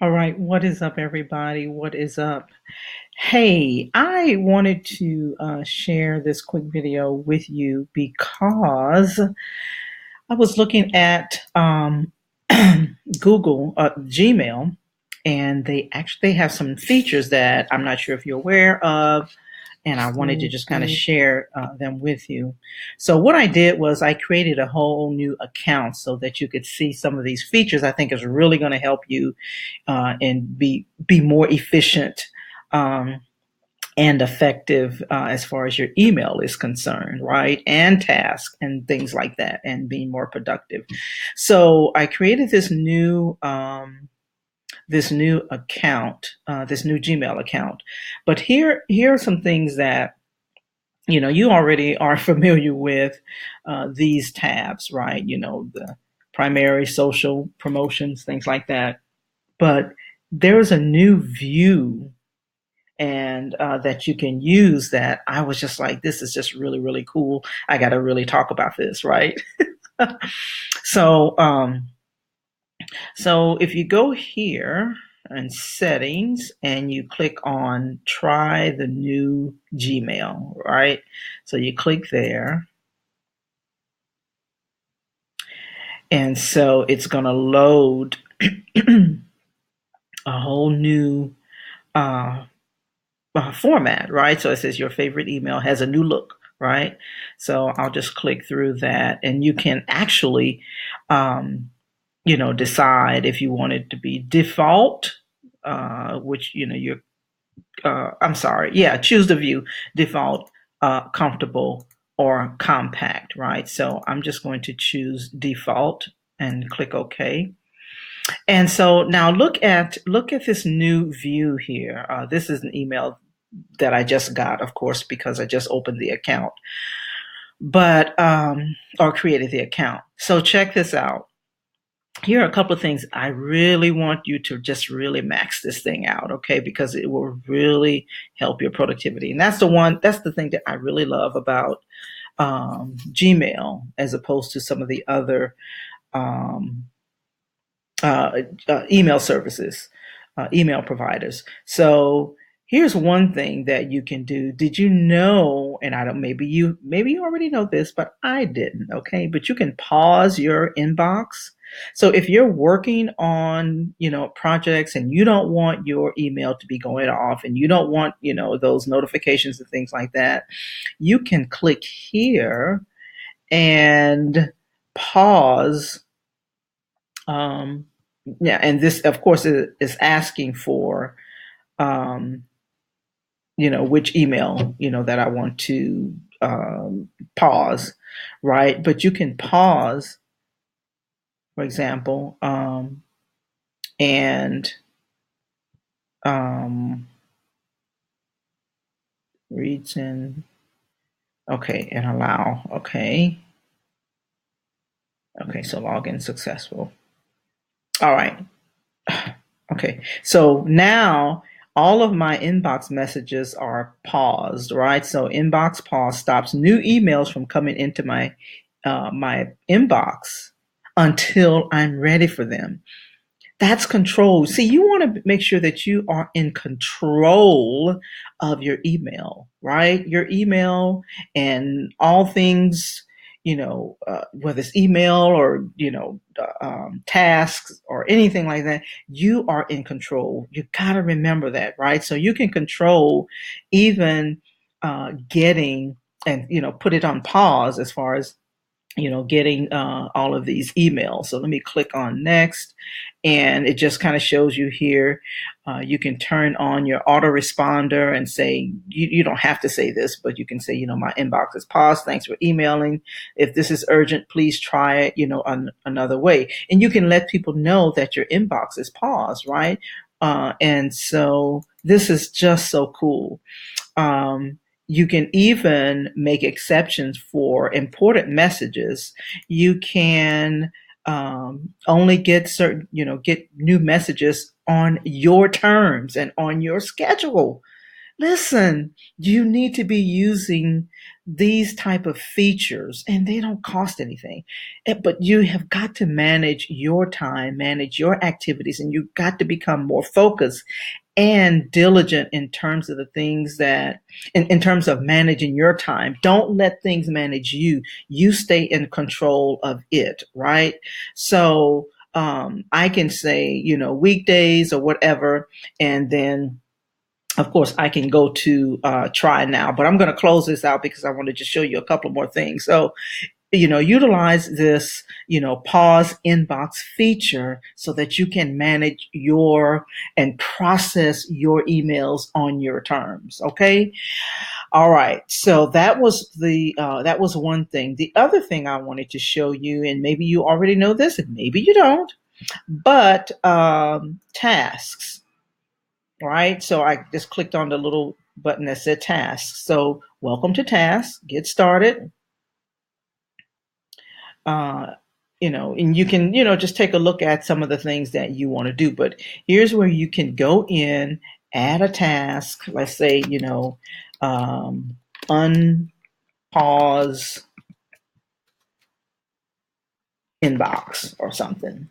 All right, what is up, everybody? What is up? Hey, I wanted to share this quick video with you because I was looking at Google Gmail, and they have some features that I'm not sure if you're aware of, and I wanted to just kind of share them with you. So what I did was I created a whole new account so that you could see some of these features. I think is really going to help you and be more efficient. And effective as far as your email is concerned, right? And tasks and things like that, and being more productive. So I created this new account, this new Gmail account. But here are some things that you already are familiar with these tabs, right? The primary, social, promotions, things like that. But there's a new view and that you can use that I was just like, this is just really, really cool. I got to really talk about this, right? so, um, so if you go here in settings and you click on try the new Gmail, right? So you click there, and so it's going to load a whole new uh, format, right? So it says your favorite email has a new look, right? So I'll just click through that, and you can actually, decide if you want it to be default, which you're. I'm sorry, yeah, choose the view default, comfortable, or compact, right? So I'm just going to choose default and click OK. And so now look at this new view here. This is an email that I just got, of course, because I just opened the account, but or created the account. So check this out. Here are a couple of things I really want you to just really max this thing out, okay? Because it will really help your productivity. And that's the thing that I really love about Gmail as opposed to some of the other um, email services, email providers. So here's one thing that you can do. Did you know, and I don't, maybe you already know this, but I didn't, okay? But you can pause your inbox. So if you're working on, projects and you don't want your email to be going off and you don't want, those notifications and things like that, you can click here and pause. Um, yeah, and this, of course, is asking for, um, which email, that I want to pause, right? But you can pause, for example, and um, reads in, okay, and allow, okay. Okay, so login successful. All right. Okay, so now all of my inbox messages are paused, right? So inbox pause stops new emails from coming into my inbox until I'm ready for them. That's control. See, you want to make sure that you are in control of your email, right? Your email and all things, whether it's email or, tasks or anything like that, you are in control. You got to remember that, right? So you can control even getting and, put it on pause as far as getting all of these emails. So let me click on next, and it just kind of shows you here. You can turn on your autoresponder and say, you don't have to say this, but you can say, my inbox is paused. Thanks for emailing. If this is urgent, please try it, another way. And you can let people know that your inbox is paused, right? And so this is just so cool. You can even make exceptions for important messages. You can only get get new messages on your terms and on your schedule. Listen, you need to be using these type of features, and they don't cost anything. But you have got to manage your time, manage your activities, and you've got to become more focused and diligent in terms of the things that, in terms of managing your time. Don't let things manage you. You stay in control of it, right? So I can say, weekdays or whatever, and then of course, I can go to try now, but I'm going to close this out because I wanted to show you a couple more things. So, utilize this, pause inbox feature so that you can manage your and process your emails on your terms. Okay. All right. So that was one thing. The other thing I wanted to show you, and maybe you already know this, and maybe you don't, but tasks. Right? So I just clicked on the little button that said tasks. So welcome to tasks, get started. Uh, and you can, just take a look at some of the things that you want to do. But here's where you can go in, add a task. Let's say, unpause inbox or something,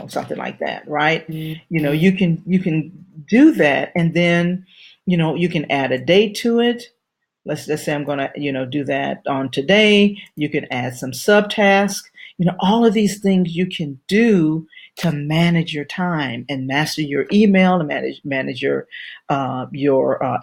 something like that, right? You can do that, and then, you can add a date to it. Let's just say I'm going to, do that on today. You can add some subtasks. All of these things you can do to manage your time and master your email and manage your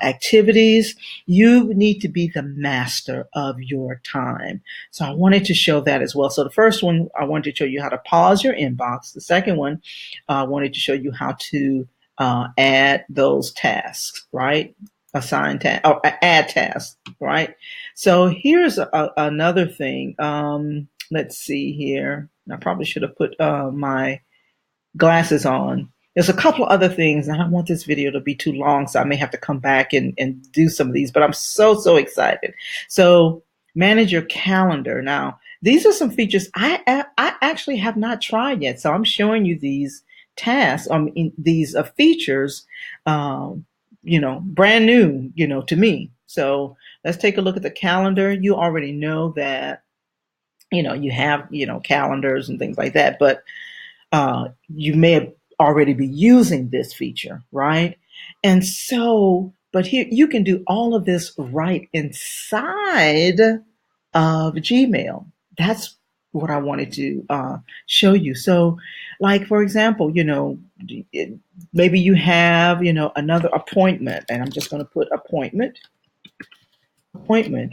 activities. You need to be the master of your time. So I wanted to show that as well. So the first one, I wanted to show you how to pause your inbox. The second one, I wanted to show you how to add those tasks, right? Assign task or add tasks, right? So here's another thing. Let's see here. I probably should have put my glasses on. There's a couple of other things. I don't want this video to be too long, so I may have to come back and do some of these, but I'm so excited. So manage your calendar. Now, these are some features I actually have not tried yet. So I'm showing you these tasks, these features, brand new, to me. So let's take a look at the calendar. You already know that, you have, calendars and things like that, but you may have already be using this feature, right? And so, but here you can do all of this right inside of Gmail. That's what I wanted to show you. So, like for example, maybe you have, another appointment, and I'm just going to put appointment. Well,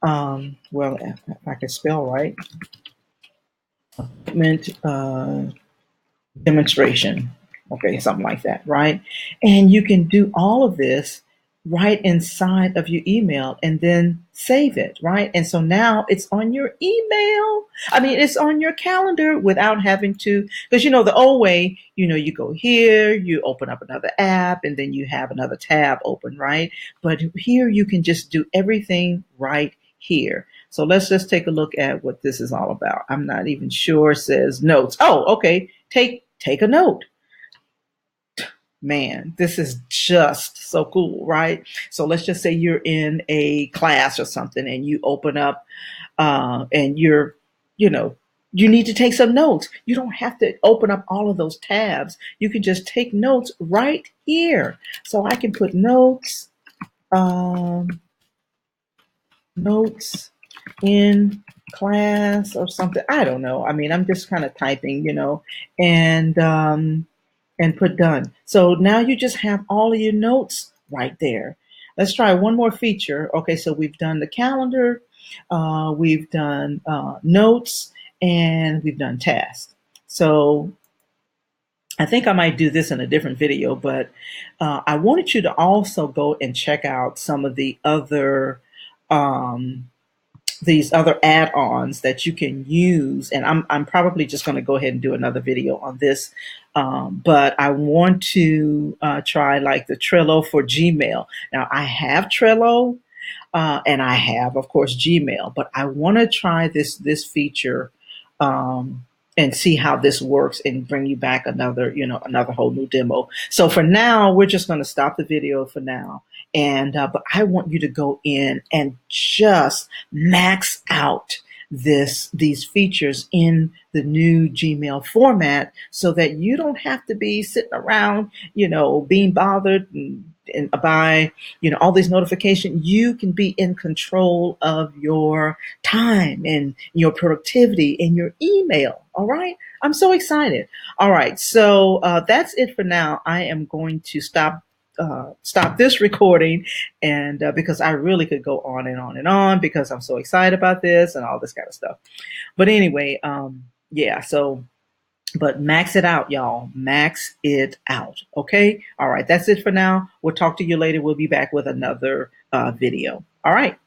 if I can spell right, appointment. Demonstration. Okay, something like that, right? And you can do all of this right inside of your email and then save it, right? And so now it's on your email. I mean, it's on your calendar without having to, because the old way, you go here, you open up another app, and then you have another tab open, right? But here you can just do everything right here. So let's just take a look at what this is all about. I'm not even sure. It says notes. Oh, okay. Take a note. Man, this is just so cool, right? So let's just say you're in a class or something and you open up and you know, you need to take some notes. You don't have to open up all of those tabs. You can just take notes right here. So I can put notes, notes in class or something. I don't know. I mean, I'm just kind of typing, and put done. So now you just have all of your notes right there. Let's try one more feature. Okay, so we've done the calendar, we've done notes, and we've done tasks. So I think I might do this in a different video, but I wanted you to also go and check out some of the other um, these other add-ons that you can use, and I'm probably just going to go ahead and do another video on this, but I want to try like the Trello for Gmail. Now I have Trello, and I have, of course, Gmail, but I want to try this feature, um, and see how this works and bring you back another, another whole new demo. So for now, we're just going to stop the video for now. And, but I want you to go in and just max out these features in the new Gmail format so that you don't have to be sitting around, being bothered and by, all these notifications. You can be in control of your time and your productivity and your email. All right. I'm so excited. All right. So that's it for now. I am going to stop this recording, and because I really could go on and on and on because I'm so excited about this and all this kind of stuff. But anyway, yeah. So, but max it out, y'all. Max it out. Okay. All right. That's it for now. We'll talk to you later. We'll be back with another video. All right.